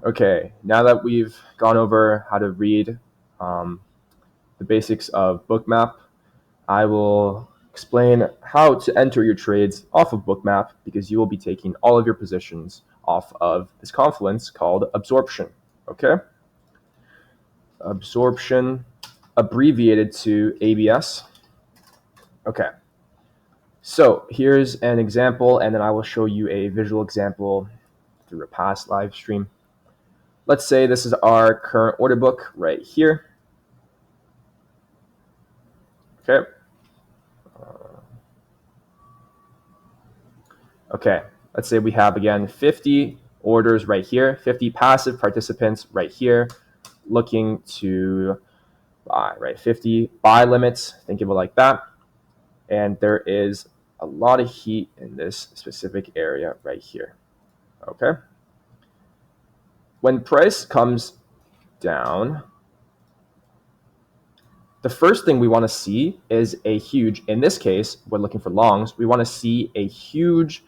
Okay, now that we've gone over how to read the basics of Bookmap, I will explain how to enter your trades off of Bookmap, because you will be taking all of your positions off of this confluence called absorption. Okay? Absorption, abbreviated to ABS. Okay. So here's an example, and then I will show you a visual example through a past live stream. Let's say this is our current order book right here. Okay. Okay, let's say we have, again, 50 orders right here, 50 passive participants right here looking to buy, right? 50 buy limits, think of it like that. And there is a lot of heat in this specific area right here, okay? When price comes down, the first thing we want to see is a huge, in this case, we're looking for longs, we want to see a huge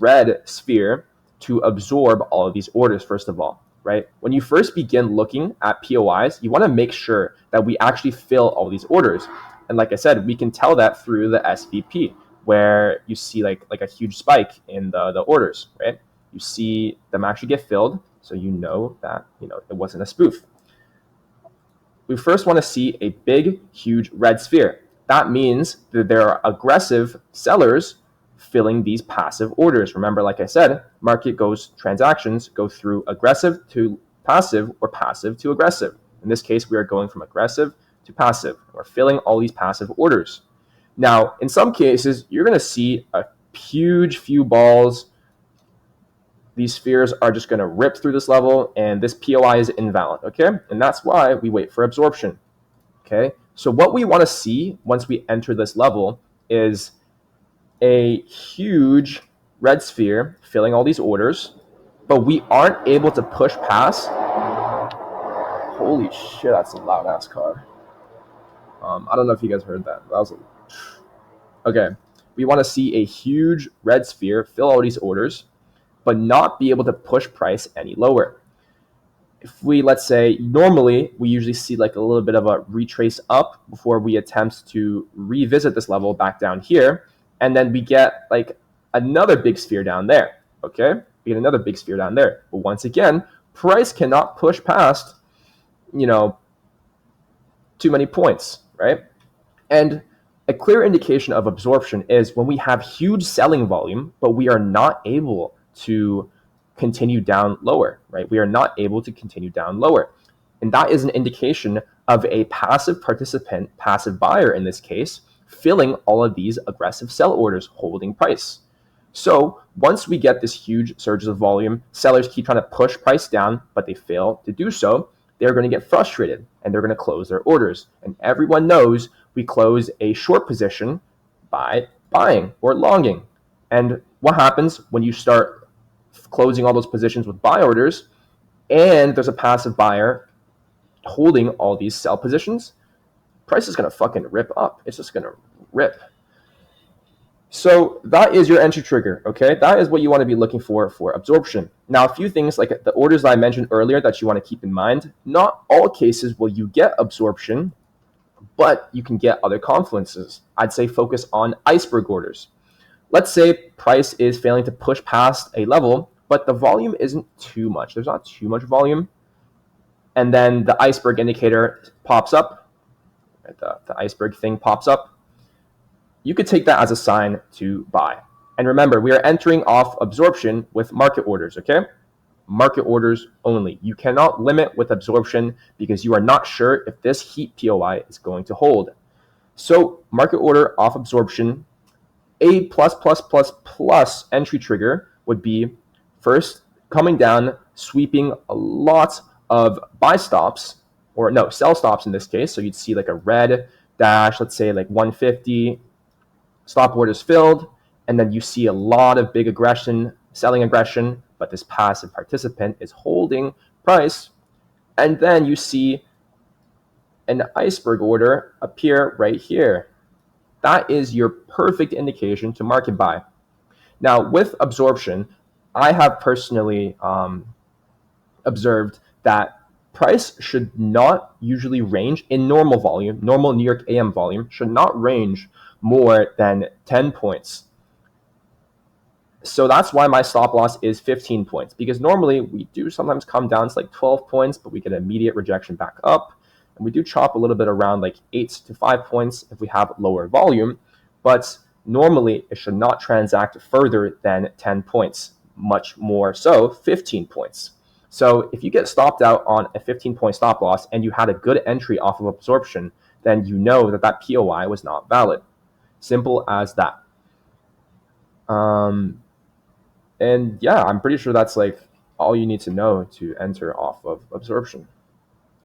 red sphere to absorb all of these orders, first of all, right? When you first begin looking at POIs, you want to make sure that we actually fill all these orders. And like I said, we can tell that through the SVP, where you see like a huge spike in the orders, right? You see them actually get filled, so you know that it wasn't a spoof. We first want to see a big, huge red sphere. That means that there are aggressive sellers filling these passive orders. Remember, like I said, transactions go through aggressive to passive or passive to aggressive. In this case, we are going from aggressive to passive. We're filling all these passive orders. Now, in some cases, you're going to see a huge few balls. These spheres are just going to rip through this level, and this POI is invalid, okay? And that's why we wait for absorption, okay? So what we want to see once we enter this level is a huge red sphere filling all these orders, but we aren't able to push past. Holy shit, that's a loud ass car. I don't know if you guys heard that. Okay. We want to see a huge red sphere fill all these orders, but not be able to push price any lower. If we, let's say, normally we usually see like a little bit of a retrace up before we attempt to revisit this level back down here, and then we get like another big sphere down there, okay? We get another big sphere down there. But once again, price cannot push past, too many points, right? And a clear indication of absorption is when we have huge selling volume, but we are not able to continue down lower, right? We are not able to continue down lower. And that is an indication of a passive participant, passive buyer in this case, filling all of these aggressive sell orders, holding price. So once we get this huge surges of volume, sellers keep trying to push price down, but they fail to do so. They're going to get frustrated and they're going to close their orders. And everyone knows we close a short position by buying or longing. And what happens when you start closing all those positions with buy orders and there's a passive buyer holding all these sell positions? Price is going to fucking rip up. It's just going to rip. So that is your entry trigger, okay? That is what you want to be looking for absorption. Now, a few things like the orders that I mentioned earlier that you want to keep in mind. Not all cases will you get absorption, but you can get other confluences. I'd say focus on iceberg orders. Let's say price is failing to push past a level, but the volume isn't too much. There's not too much volume. And then the iceberg indicator pops up. The iceberg thing pops up. You could take that as a sign to buy. And remember, we are entering off absorption with market orders, okay? Market orders only. You cannot limit with absorption because you are not sure if this heat POI is going to hold. So market order off absorption, a plus entry trigger would be first coming down, sweeping a lot of buy stops, or no, sell stops in this case. So you'd see like a red dash, let's say like 150, stop orders filled, and then you see a lot of big aggression, selling aggression, but this passive participant is holding price. And then you see an iceberg order appear right here. That is your perfect indication to market buy. Now, with absorption, I have personally observed that price should not usually range in normal volume, normal New York AM volume should not range more than 10 points. So that's why my stop loss is 15 points, because normally we do sometimes come down to like 12 points, but we get immediate rejection back up. And we do chop a little bit around like 8 to 5 points if we have lower volume, but normally it should not transact further than 10 points, much more so 15 points. So if you get stopped out on a 15-point stop loss and you had a good entry off of absorption, then you know that that POI was not valid. Simple as that. And yeah, I'm pretty sure that's like all you need to know to enter off of absorption.